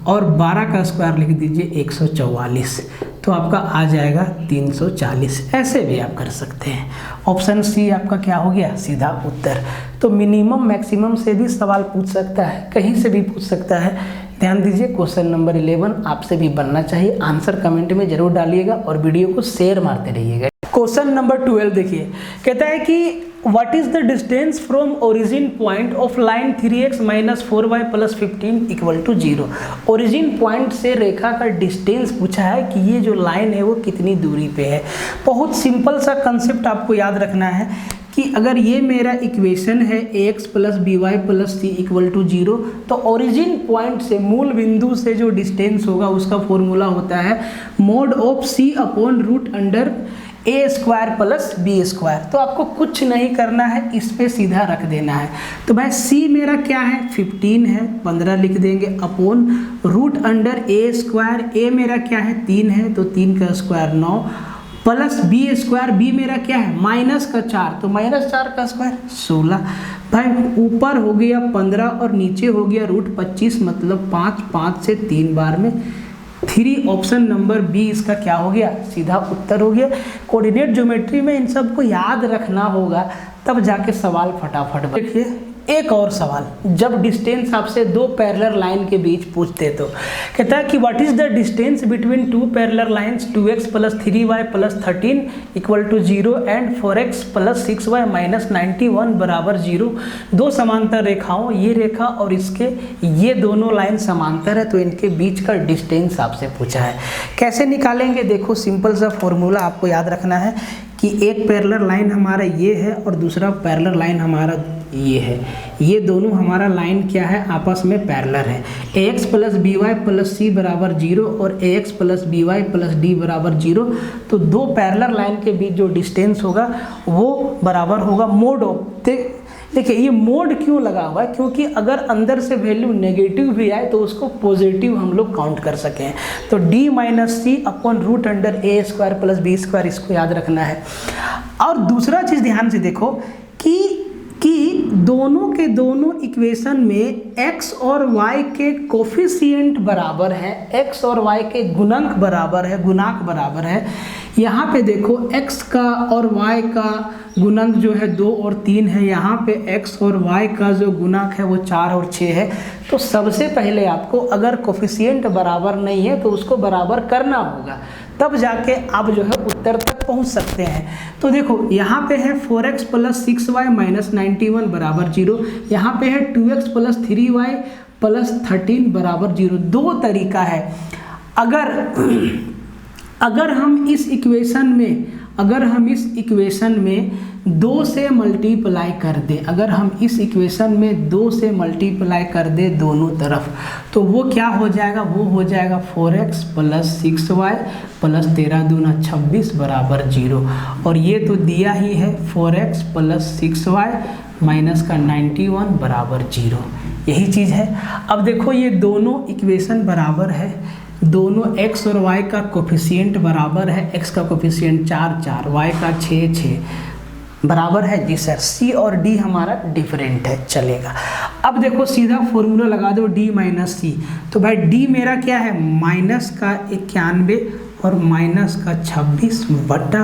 Speaker 1: और 12 का स्क्वायर लिख दीजिए 144, तो आपका आ जाएगा 340। ऐसे भी आप कर सकते हैं। ऑप्शन सी आपका क्या हो गया, सीधा उत्तर। तो मिनिमम मैक्सिमम से भी सवाल पूछ सकता है, कहीं से भी पूछ सकता है। ध्यान दीजिए, क्वेश्चन नंबर 11 आपसे भी बनना चाहिए। आंसर कमेंट में जरूर डालिएगा और वीडियो को शेयर मारते रहिएगा। क्वेश्चन नंबर 12 देखिए, कहता है कि what is the distance from origin point of line 3x minus 4y plus 15 equal to 0। Origin point से रेखा का डिस्टेंस पूछा है कि ये जो लाइन है वो कितनी दूरी पे है। बहुत सिंपल सा कंसेप्ट आपको याद रखना है कि अगर ये मेरा इक्वेशन है ax plus B Y plus C equal to 0, तो ओरिजिन पॉइंट से मूल बिंदु से जो डिस्टेंस होगा उसका फॉर्मूला होता है mod of c upon root under A square plus B square. तो आपको कुछ नहीं करना है, इस पे सीधा रख देना है। तो भाई c मेरा क्या है 15 है, 15 लिख देंगे upon root under A square, A मेरा क्या है 3 है तो 3 का square 9 plus B square, B मेरा क्या है माइनस का 4 तो माइनस 4 का स्क्वायर 16। भाई ऊपर हो गया 15 और नीचे हो गया रूट 25 मतलब 5, 5 से 3 बार में 3। ऑप्शन नंबर बी इसका क्या हो गया सीधा उत्तर हो गया। कोऑर्डिनेट ज्योमेट्री में इन सब को याद रखना होगा तब जाके सवाल फटाफट। देखिए एक और सवाल, जब डिस्टेंस आपसे दो पैरेलल लाइन के बीच पूछते तो कहता है कि what is the distance between two parallel lines 2x plus 3y plus 13 equal to 0 and 4x plus 6y minus 91 बराबर 0। दो समांतर रेखाओं, ये रेखा और इसके ये दोनों लाइन समांतर है तो इनके बीच का डिस्टेंस आपसे पूछा है। कैसे निकालेंगे? देखो सिंपल सा फॉर्मूला आपको याद रखना है कि एक पैरेलल लाइन हमारा ये है और दूसरा पैरेलल लाइन हमारा ये है। ये दोनों हमारा लाइन क्या है आपस में पैरेलल है। ax plus B Y plus C बराबर 0 और ax plus B Y plus D बराबर 0। तो दो पैरेलल लाइन के बीच जो डिस्टेंस होगा वो बराबर होगा मोड ऑफ। देखिए ये मोड क्यों लगा हुआ है, क्योंकि अगर अंदर से वैल्यू नेगेटिव भी आए तो उसको पॉजिटिव हम लोग काउंट कर सकें। तो d minus C upon root under A square plus B square, इसको याद रखना है। और दूसरा चीज़ ध्यान से देखो कि दोनों के दोनों इक्वेशन में x और y के कोफिशिएंट बराबर है, x और y के गुणक बराबर है। यहाँ पे देखो x का और y का गुणक जो है 2 और 3 है, यहाँ पे x और y का जो गुणक है वो 4 और 6 है। तो सबसे पहले आपको अगर कोफिशिएंट बराबर नहीं है तो उसको बराबर करना होगा, तब जाके आप जो है उत्तर तक पहुंच सकते हैं। तो देखो यहाँ पे है 4x प्लस 6y माइनस 91 बराबर 0, यहाँ पे है 2x प्लस 3y प्लस 13 बराबर 0। दो तरीका है। अगर हम इस इक्वेशन में 2 से मल्टीप्लाई कर दें, अगर हम इस इक्वेशन में 2 से मल्टीप्लाई कर दें दोनों तरफ, तो वो क्या हो जाएगा, वो हो जाएगा 4x प्लस 6y प्लस 13 दूना 26 बराबर 0। और ये तो दिया ही है 4x प्लस 6y माइनस का 91 बराबर 0, यही चीज़ है। अब देखो ये दोनों इक्वेशन बराबर है, दोनों x और y का कोफिशिएंट बराबर है। x का कोफिशिएंट 4, 4, y का 6, 6 बराबर है। जी सर, c और d हमारा डिफरेंट है, चलेगा। अब देखो सीधा फॉर्मूला लगा दो d माइनस सी। तो भाई d मेरा क्या है माइनस का 91 और माइनस का 26 बटा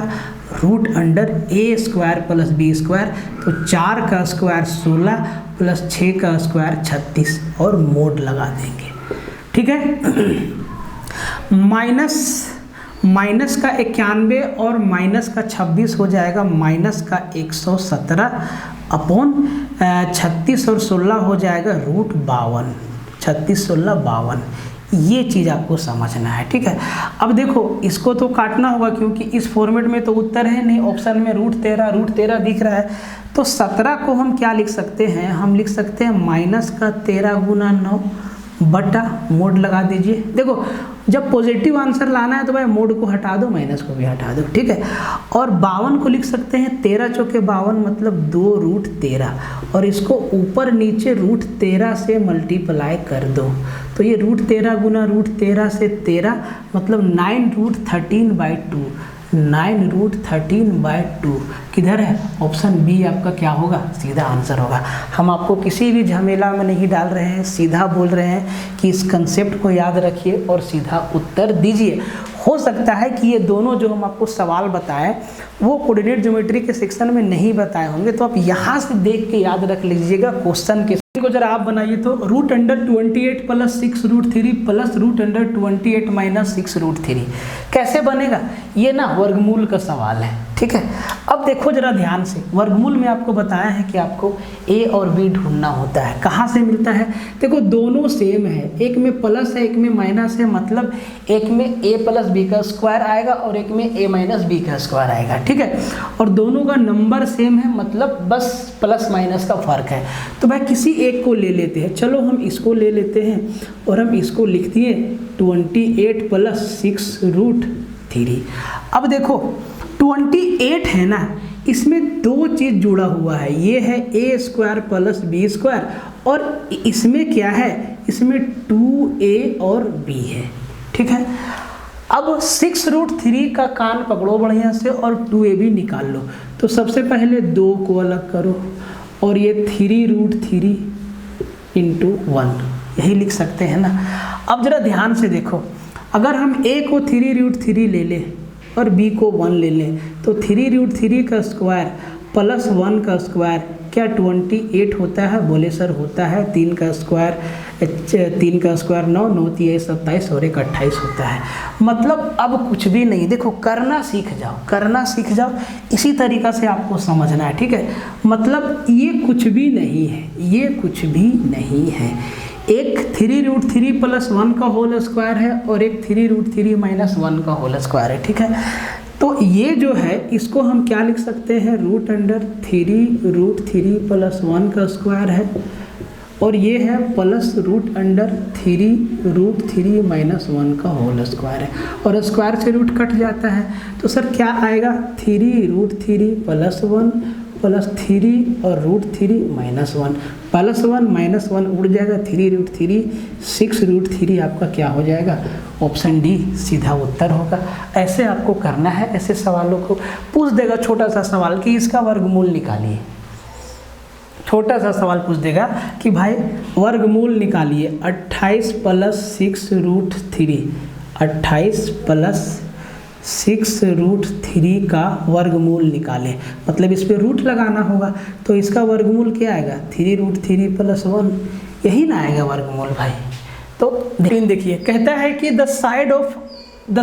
Speaker 1: root under A square plus B square. तो 4 का स्क्वायर 16 प्लस 6 का स्क्वायर 36 और मोड लगा देंगे, ठीक है। माइनस का 91 और माइनस का 26 हो जाएगा माइनस का 117 अपॉन 36 और 16 हो जाएगा रूट 52, 36, 16, 52। ये चीज़ आपको समझना है, ठीक है। अब देखो इसको तो काटना होगा क्योंकि इस फॉर्मेट में तो उत्तर है नहीं, ऑप्शन में रूट 13 दिख रहा है। तो 17 को हम क्या लिख सकते हैं, हम लिख सकते हैं माइनस का 13 गुना 9 बटा मोड लगा दीजिए। देखो जब पॉजिटिव आंसर लाना है तो भाई मोड को हटा दो, माइनस को भी हटा दो, ठीक है। और 52 को लिख सकते हैं 13 चौके 52 मतलब 2 रूट 13 और इसको ऊपर नीचे रूट 13 से मल्टीप्लाई कर दो। तो ये रूट 13 गुना रूट 13 से 13 मतलब 9 रूट 13/2, 9 रूट 13/2 किधर है, ऑप्शन बी आपका क्या होगा, सीधा आंसर होगा। हम आपको किसी भी झमेला में नहीं डाल रहे हैं, सीधा बोल रहे हैं कि इस कंसेप्ट को याद रखिए और सीधा उत्तर दीजिए। हो सकता है कि ये दोनों जो हम आपको सवाल बताएं वो कोऑर्डिनेट ज्योमेट्री के सेक्शन में नहीं बताए होंगे, तो आप यहाँ से देख के याद रख लीजिएगा क्वेश्चन के को जरा आप बनाइए तो root under 28 plus 6 root 3 plus root under 28 minus 6 root 3 कैसे बनेगा? ये ना वर्गमूल का सवाल है, ठीक है। अब देखो जरा ध्यान से, वर्गमूल में आपको बताया है कि आपको a और b ढूंढना होता है। कहाँ से मिलता है? देखो दोनों सेम है, एक में प्लस है एक में माइनस है, मतलब एक में a प्लस बी का स्क्वायर आएगा और एक में a माइनस बी का स्क्वायर आएगा, ठीक है। और दोनों का नंबर सेम है, मतलब बस प्लस माइनस का फर्क है। तो भाई किसी एक को ले लेते हैं, चलो हम इसको ले लेते हैं और हम इसको लिख दिए 28 प्लस 6 रूट 3। अब देखो 28 है ना, इसमें दो चीज़ जुड़ा हुआ है, ये है a square plus B square और इसमें क्या है, इसमें 2a और b है, ठीक है। अब 6 रूट 3 का कान पकड़ो बढ़िया से और 2a भी निकाल लो। तो सबसे पहले 2 को अलग करो और ये 3 रूट 3 इंटू 1, यही लिख सकते हैं ना। अब जरा ध्यान से देखो, अगर हम a को 3 रूट 3 ले लें और b को 1 ले लें तो 3 रूट 3 का स्क्वायर प्लस 1 का स्क्वायर क्या 28 होता है? बोले सर होता है। 3 का स्क्वायर 9, 9 3 27 और 1 28 होता है। मतलब अब कुछ भी नहीं, देखो करना सीख जाओ, इसी तरीक़ा से आपको समझना है, ठीक है। मतलब ये कुछ भी नहीं है, एक 3 रूट 3 प्लस 1 का होल स्क्वायर है और एक 3 रूट 3 माइनस 1 का होल स्क्वायर है, ठीक है। तो ये जो है इसको हम क्या लिख सकते हैं, रूट अंडर 3 रूट 3 प्लस 1 का स्क्वायर है और ये है plus root under 3 root 3 minus 1 का होल स्क्वायर है और स्क्वायर से रूट कट जाता है। तो सर क्या आएगा, 3 रूट 3 प्लस 1 प्लस 3 और रूट 3 माइनस 1, प्लस 1 माइनस 1 उड़ जाएगा, 3 रूट 3 6 रूट 3 आपका क्या हो जाएगा, ऑप्शन डी सीधा उत्तर होगा। ऐसे आपको करना है, ऐसे सवालों को पूछ देगा छोटा सा सवाल कि इसका वर्गमूल निकालिए, छोटा सा सवाल पूछ देगा कि भाई वर्गमूल निकालिए 28 प्लस 6 रूट 3, 28 प्लस 6 रूट 3 का वर्गमूल निकालें, मतलब इस पे रूट लगाना होगा। तो इसका वर्गमूल क्या आएगा, 3 रूट 3 प्लस 1, यही ना आएगा वर्गमूल भाई। तो देखिए कहता है कि the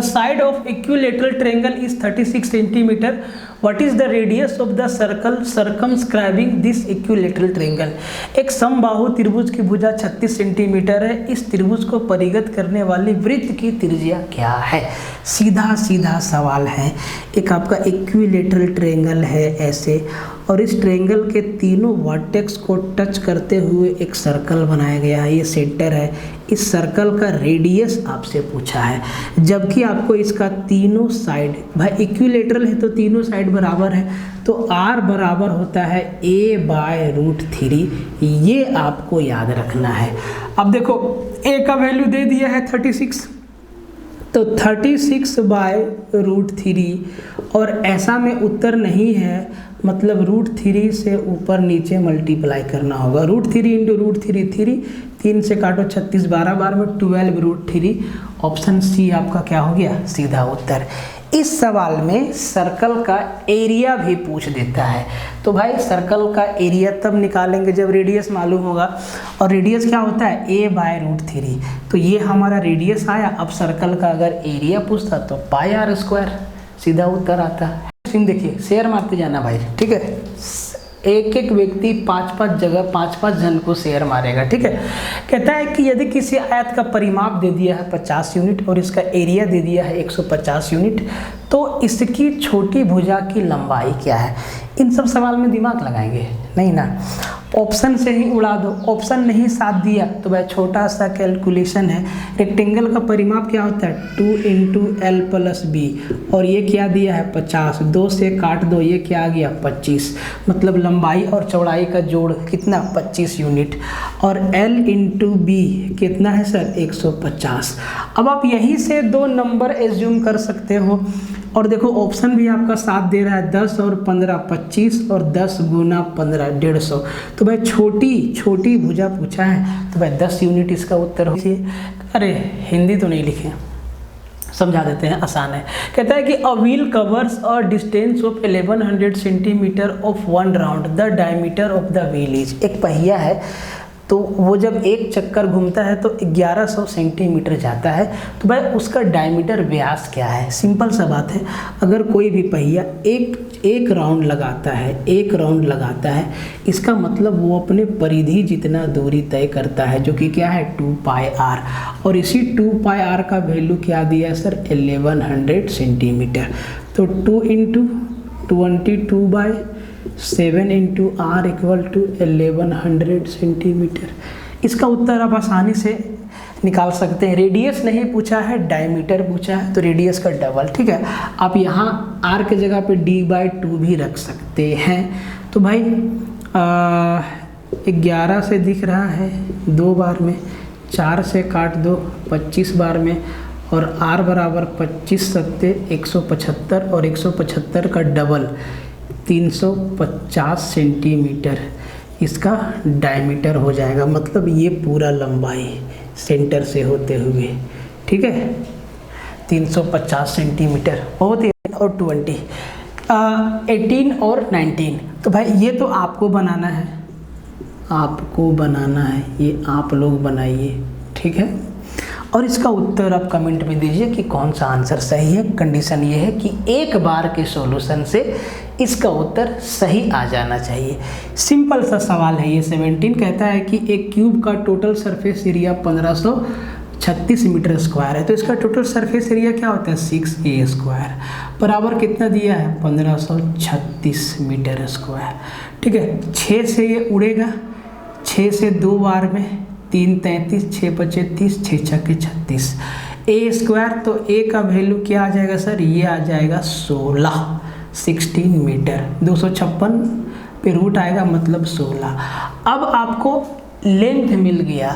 Speaker 1: side of equilateral triangle is 36 centimetre. What is the radius of the circle circumscribing this equilateral triangle. एक समबाहु त्रिभुज की भुजा 36 सेंटीमीटर है, इस त्रिभुज को परिगत करने वाली वृत्त की त्रिज्या क्या है। सीधा सवाल है, एक आपका इक्विलेटरल ट्रायंगल है ऐसे, और इस ट्रायंगल के तीनों वर्टेक्स को टच करते हुए एक सर्कल बनाया गया है, ये सेंटर है। इस सर्कल का रेडियस आपसे पूछा है, जबकि आपको इसका तीनों साइड, भाई इक्विलेटरल है तो तीनों साइड बराबर है, तो r बराबर होता है a बाय रूट 3, ये आपको याद रखना है। अब देखो a का वैल्यू दे दिया है 36, तो 36 बाय रूट 3, और ऐसा में उत्तर नहीं है, मतलब रूट 3 से ऊपर नीचे मल्टीप्लाई करना होगा। रूट 3 इंटू रूट 3 3 से काटो 36, 12 बार में 12 रूट 3, ऑप्शन सी आपका क्या हो गया, सीधा उत्तर। इस सवाल में सर्कल का एरिया भी पूछ देता है, तो भाई सर्कल का एरिया तब निकालेंगे जब रेडियस मालूम होगा, और रेडियस क्या होता है a बाय रूट 3, तो ये हमारा रेडियस आया। अब सर्कल का अगर एरिया पूछता तो पाई r स्क्वायर, सीधा उत्तर आता है। देखिए शेयर मारते जाना भाई, ठीक है, एक व्यक्ति 5-5 जगह 5-5 जन को शेयर मारेगा, ठीक है। कहता है कि यदि किसी आयत का परिमाप दे दिया है 50 यूनिट और इसका एरिया दे दिया है 150 यूनिट, तो इसकी छोटी भुजा की लंबाई क्या है। इन सब सवाल में दिमाग लगाएंगे नहीं ना, ऑप्शन से ही उड़ा दो। ऑप्शन नहीं साथ दिया तो भाई छोटा सा कैलकुलेशन है, रेक्टेंगल का परिमाप क्या होता है 2 इंटू एल प्लस बी, और ये क्या दिया है 50, 2 से काट दो, ये क्या आ गया 25, मतलब लंबाई और चौड़ाई का जोड़ कितना 25 यूनिट, और एल इंटू बी कितना है सर 150। अब आप यहीं से 2 नंबर एज्यूम कर सकते हो, और देखो ऑप्शन भी आपका साथ दे रहा है 10 और 15 25, और 10 गुना 15 150। तो भाई छोटी भुजा पूछा है, तो भाई 10 यूनिट इसका उत्तर हो। अरे हिंदी तो नहीं लिखे, समझा देते हैं, आसान है। कहता है कि a wheel covers a distance of 1100 centimetre of one round, the diameter of the wheel is. एक पहिया है तो वो जब एक चक्कर घूमता है तो 1100 सेंटीमीटर जाता है। तो भाई उसका डायमीटर व्यास क्या है? सिंपल सा बात है, अगर कोई भी पहिया एक राउंड लगाता है, इसका मतलब वो अपने परिधि जितना दूरी तय करता है, जो कि क्या है 2πr, और इसी 2πr का वैल्यू क्या दिया है सर? 1100 सेंटीमीटर। तो 2 × 22/7 × r = 1100 सेंटीमीटर। इसका उत्तर आप आसानी से निकाल सकते हैं। रेडियस नहीं पूछा है, डायमीटर पूछा है, तो रेडियस का डबल। ठीक है, आप यहाँ r के जगह पे d/2 भी रख सकते हैं। तो भाई 11 से दिख रहा है 2 बार में, 4 से काट दो 25 बार में, और r बराबर 25 सत्ते 175, और 175 का डबल 350 सेंटीमीटर इसका डायमीटर हो जाएगा। मतलब ये पूरा लंबाई सेंटर से होते हुए, ठीक है, 350 सेंटीमीटर। बहुत ही। और 20, 18 और 19। तो भाई ये तो आपको बनाना है, ये आप लोग बनाइए, ठीक है। और इसका उत्तर आप कमेंट में दीजिए कि कौन सा आंसर सही है। कंडीशन ये है कि एक बार के सॉल्यूशन से इसका उत्तर सही आ जाना चाहिए। सिंपल सा सवाल है ये। 17 कहता है कि एक क्यूब का total surface area 1536 metre square है। तो इसका टोटल सरफेस एरिया क्या होता है? 6a² बराबर कितना दिया है? 1536 मीटर स्क्वायर। ठीक है, 6 से ये उड़ेगा, 6 से 2 बार में 3 33, 6 बचे 30, 6 छक्के 36 a²। तो a का वैल्यू क्या आ जाएगा सर? ये आ जाएगा 16 मीटर। 256 पे रूट आएगा, मतलब 16। अब आपको लेंथ मिल गया,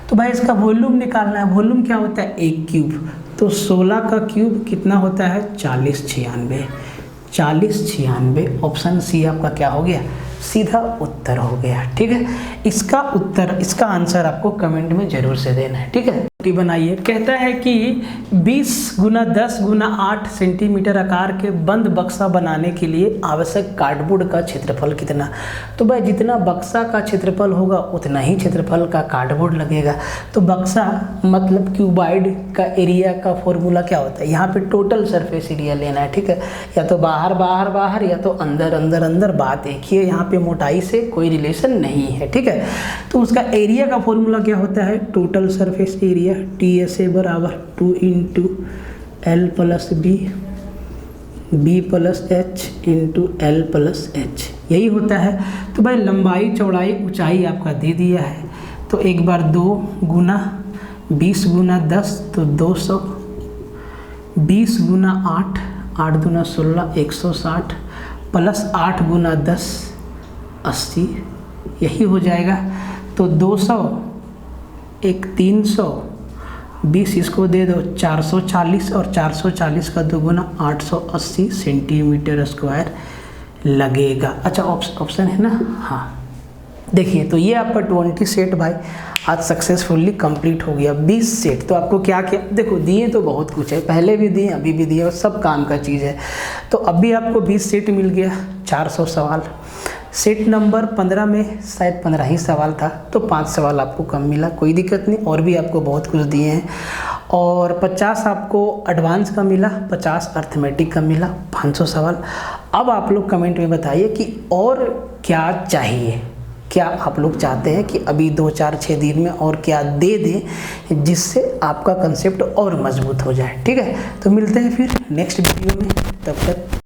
Speaker 1: तो भाई इसका वॉल्यूम निकालना है। वॉल्यूम क्या होता है? 1 क्यूब। तो 16 का क्यूब कितना होता है? 4096। ऑप्शन सी आपका क्या हो गया? सीधा उत्तर हो गया। ठीक है, इसका आंसर आपको कमेंट में जरूर से देना है। ठीक है, बनाइए। कहता है कि 20 × 10 × 8 सेंटीमीटर आकार के बंद बक्सा बनाने के लिए आवश्यक कार्डबोर्ड का क्षेत्रफल कितना? तो भाई जितना बक्सा का क्षेत्रफल होगा उतना ही क्षेत्रफल का कार्डबोर्ड लगेगा। तो बक्सा मतलब क्यूबाइड का एरिया का फॉर्मूला क्या होता है? यहाँ पे टोटल सरफेस एरिया लेना है। ठीक है, या तो बाहर बाहर बाहर, या तो अंदर अंदर अंदर। बात एक ही है, यहाँ पे मोटाई से कोई रिलेशन नहीं है। ठीक है, तो उसका एरिया का फॉर्मूला क्या होता है? टोटल सरफेस एरिया TSA बराबर 2 × L + B + H × L + H, यही होता है। तो भाई लंबाई चौड़ाई ऊंचाई आपका दे दिया है। तो एक बार 2 × 20 × 10 तो 200, 20 × 8, 8 × 16 160, प्लस 8 × 10 80, यही हो जाएगा। तो 200, एक 300, 20 इसको दे दो 440, और 440 का 2 × 880 सेंटीमीटर स्क्वायर लगेगा। अच्छा, ऑप्शन है ना? हाँ, देखिए, तो ये आपका 20 सेट भाई आज सक्सेसफुली कंप्लीट हो गया। 20 सेट। तो आपको क्या क्या देखो, दिए तो बहुत कुछ है, पहले भी दिए, अभी भी दिए, और सब काम का चीज़ है। तो अभी आपको 20 सेट मिल गया, 400 सवाल। सेट नंबर 15 में शायद 15 ही सवाल था, तो 5 सवाल आपको कम मिला, कोई दिक्कत नहीं। और भी आपको बहुत कुछ दिए हैं, और 50 आपको एडवांस का मिला, 50 अर्थमेटिक का मिला, 500 सवाल। अब आप लोग कमेंट में बताइए कि और क्या चाहिए, क्या आप लोग चाहते हैं कि अभी 2 4 6 दिन में और क्या दे दें जिससे आपका कंसेप्ट और मजबूत हो जाए। ठीक है, तो मिलते हैं फिर नेक्स्ट वीडियो में, तब तक